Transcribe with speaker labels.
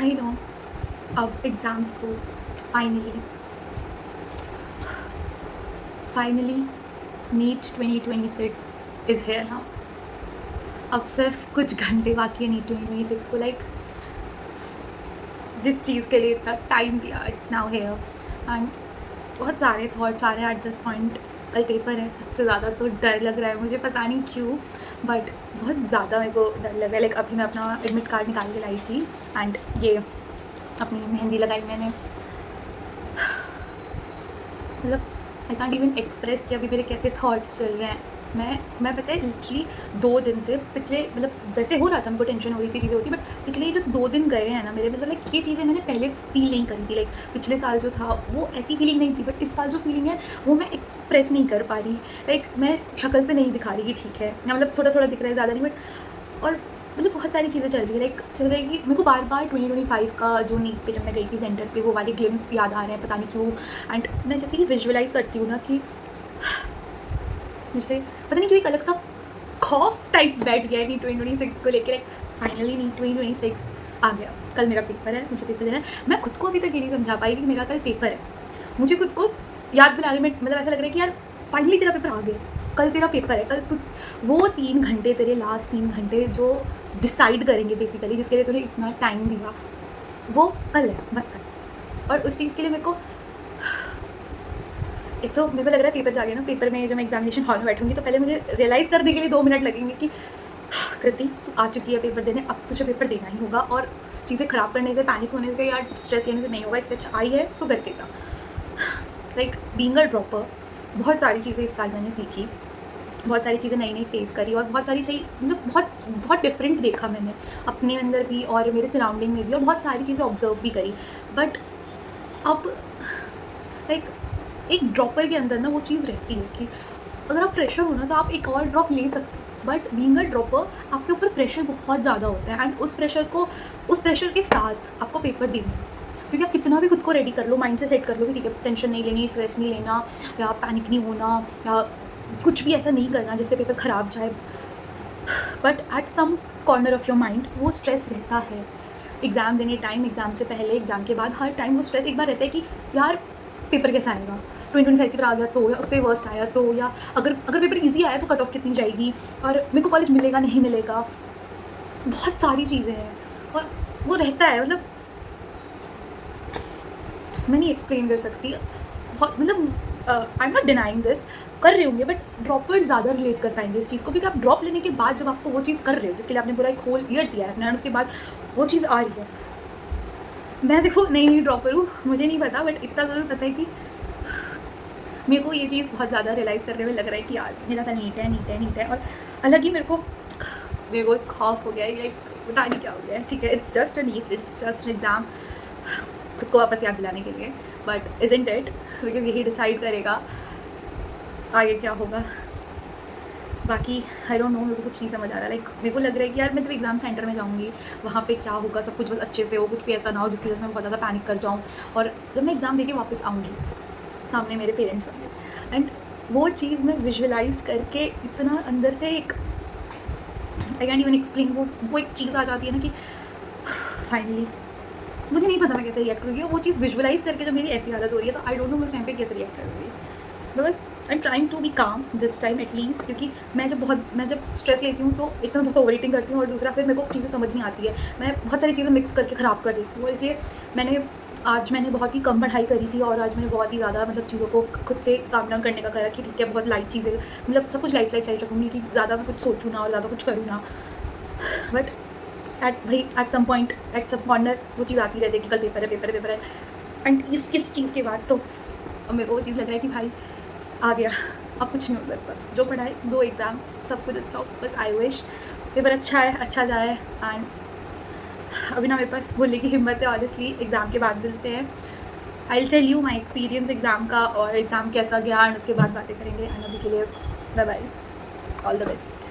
Speaker 1: आई know अब exams को finally finally NEET 2026 is here now. अब सिर्फ कुछ घंटे बाकी है नीट 2026 को। जिस चीज़ के लिए इतना टाइम दिया, इट्स नाउ हेयर। एंड बहुत सारे थॉट्स आ रहे हैं एट दिस पॉइंट। कल पेपर है, सबसे ज़्यादा तो डर लग रहा है मुझे, पता नहीं क्यों, बट बहुत ज़्यादा मेरे को डर लग रहा है। अभी मैं अपना एडमिट कार्ड निकाल के लाई थी एंड ये अपनी मेहंदी लगाई मैंने। मतलब आई कांट इवन एक्सप्रेस कि अभी मेरे कैसे थॉट्स चल रहे हैं। मैं पता है लिटरली 2 दिन से पिछले, मतलब वैसे हो रहा था, मेरे को टेंशन हो रही थी, चीज़ें होती, बट पिछले ये जो 2 दिन गए हैं ना मेरे, मतलब लाइक ये चीज़ें मैंने पहले फील नहीं करी थी। पिछले साल जो था वो ऐसी फीलिंग नहीं थी, बट इस साल जो फीलिंग है वो मैं एक्सप्रेस नहीं कर पा रही। मैं शक्ल से नहीं दिखा रही कि ठीक है, मतलब थोड़ा थोड़ा दिख रहा है, ज़्यादा नहीं, बट और मतलब बहुत सारी चीज़ें चल रही है। चल रही है कि मेरे को बार बार 2025 का जो नीट पे जब मैं गई थी सेंटर पे, वो वाले ग्लिम्स याद आ रहे हैं, पता नहीं क्यों। एंड मैं जैसे कि विजुअलाइज़ करती हूँ ना कि मुझे से पता नहीं क्यों एक अलग सा खौफ टाइप बैठ गया है नीट 2026 को लेकर। फाइनली नीट 2026 आ गया। कल मेरा पेपर है, मुझे पेपर देना है। मैं खुद को अभी तक ये नहीं समझा पाई कि मेरा कल पेपर है। मुझे खुद को याद दिलाने में मतलब ऐसा लग रहा है कि यार फाइनली तेरा पेपर आ गया, कल तेरा पेपर है। कल तू वो 3 घंटे, तेरे लास्ट 3 घंटे जो डिसाइड करेंगे बेसिकली, जिसके लिए तूने इतना टाइम दिया, वो कल है, बस कल। और उस चीज़ के लिए मेरे को एक तो मेरे को लग रहा है पेपर जाके ना, पेपर में जब मैं एग्जामिनेशन हॉल में बैठूंगी तो पहले मुझे रियलाइज़ करने के लिए 2 मिनट लगेंगे कि कृति तू आ चुकी है पेपर देने, अब तुझे पेपर देना ही होगा, और चीज़ें ख़राब करने से, पैनिक होने से या स्ट्रेस लेने से नहीं होगा। इससे अच्छा आई है तो करके जा। बीइंग अ ड्रॉपर, बहुत सारी चीज़ें इस साल मैंने सीखी, बहुत सारी चीज़ें नई नई फेस करी, और बहुत सारी चीज़ मतलब बहुत बहुत डिफरेंट देखा मैंने अपने अंदर भी और मेरे सराउंडिंग में भी, और बहुत सारी चीज़ें ऑब्जर्व भी करी। बट अब लाइक एक ड्रॉपर के अंदर ना वो चीज़ रहती है कि अगर आप फ्रेशर हो ना तो आप एक और ड्रॉप ले सकते हो, बट बीइंग अ ड्रॉपर आपके ऊपर प्रेशर बहुत ज़्यादा होता है। एंड उस प्रेशर के साथ आपको पेपर देना है, क्योंकि आप कितना भी खुद को रेडी कर लो, माइंड से सेट कर लो कि ठीक है, टेंशन नहीं लेनी, स्ट्रेस नहीं लेना, या पैनिक नहीं होना, या कुछ भी ऐसा नहीं करना जिससे पेपर ख़राब जाए, but at some corner of your mind वो स्ट्रेस रहता है। एग्ज़ाम देने टाइम, एग्ज़ाम से पहले, एग्ज़ाम के बाद, हर टाइम वो स्ट्रेस एक बार रहता है कि यार पेपर कैसा आएगा, 2025 की तरह आ गया तो, या उससे वर्स्ट आया तो, या अगर पेपर ईजी आया तो कट ऑफ कितनी जाएगी, और मेरे को कॉलेज मिलेगा नहीं मिलेगा, बहुत सारी चीज़ें हैं और वो रहता है। मतलब मैं नहीं एक्सप्लेन कर सकती, बहुत मतलब I am not denying this, कर रहे होंगे, बट ड्रॉपर्स ज़्यादा रिलेट कर पाएंगे इस चीज़ को, क्योंकि आप ड्रॉप लेने के बाद जब आपको वो चीज़ कर रहे हो जिसके लिए आपने पूरा एक होल ईयर दिया है अपना, उसके बाद वो चीज़ आ रही है। मैं देखो नई ड्रॉपर हूँ, मुझे नहीं पता, बट इतना ज़रूर पता है कि मेरे को ये चीज़ बहुत ज़्यादा रियलाइज़ करने में लग रहा है कि यार मेरा कल नीट है, और अलग ही मेरे को एक खौफ हो गया है, लाइक पता नहीं क्या हो गया है। ठीक है, it's just a NEET, it's just an exam, खुद को वापस याद दिलाने के लिए, बट इज़न्ट इट, बिकॉज यही डिसाइड करेगा आगे क्या होगा। बाकी आई डोंट नो, मेरे को कुछ नहीं समझ आ रहा। मेरे को लग रहा है कि यार मैं जब एग्ज़ाम सेंटर में जाऊँगी वहाँ पे क्या होगा, सब कुछ बस अच्छे से हो, कुछ भी ऐसा ना हो जिसकी वजह से मैं बहुत ज़्यादा पैनिक कर जाऊँ, और जब मैं एग्ज़ाम देके वापस आऊँगी सामने मेरे पेरेंट्स होंगे, एंड वो चीज़ मैं विजुअलाइज़ करके इतना अंदर से एक आई कैंट इवन एक्सप्लेन, वो एक चीज़ आ जाती है ना कि फाइनली मुझे नहीं पता मैं कैसे रिएक्ट करूँगी, और वो चीज़ विजुअलाइज़ करके जब मेरी ऐसी हालत हो रही है तो आई डोंट नो मैं उस टाइम पे कैसे रिएक्ट करूँगी। बस I am trying to be calm this time at least, क्योंकि मैं जब स्ट्रेस लेती हूँ तो एक तो मैं बहुत ओवर ईटिंग करती हूँ, और दूसरा फिर मेरे को चीज़ें समझ नहीं आती है, मैं बहुत सारी चीज़ें मिक्स करके ख़राब कर देती हूँ। इसलिए मैंने बहुत ही कम पढ़ाई करी थी, और आज मैंने बहुत ही ज़्यादा मतलब चीज़ों को खुद से काम डाउन करने का करा कि ठीक है, बहुत लाइट चीज़ें, मतलब सब कुछ लाइट रखूँगी कि ज़्यादा मैं कुछ सोचूँ ना और ज़्यादा कुछ करूँ ना। But at some point, at some corner वो चीज़ आती रहती है कि कल पेपर है। एंड इस चीज़ के बाद तो मेरे को वो चीज़ लग रहा है कि भाई आ गया, अब कुछ नहीं हो सकता, जो पढ़ाई, 2 एग्ज़ाम, सब कुछ अच्छा हो, बस आई विश पेपर अच्छा जाए। एंड अभी ना मेरे पास बोलने की हिम्मत है ऑनेस्टली, एग्ज़ाम के बाद मिलते हैं, I will tell you my experience exam का, और एग्ज़ाम कैसा गया, एंड उसके बाद बातें करेंगे। एंड अभी के लिए bye bye, all the best.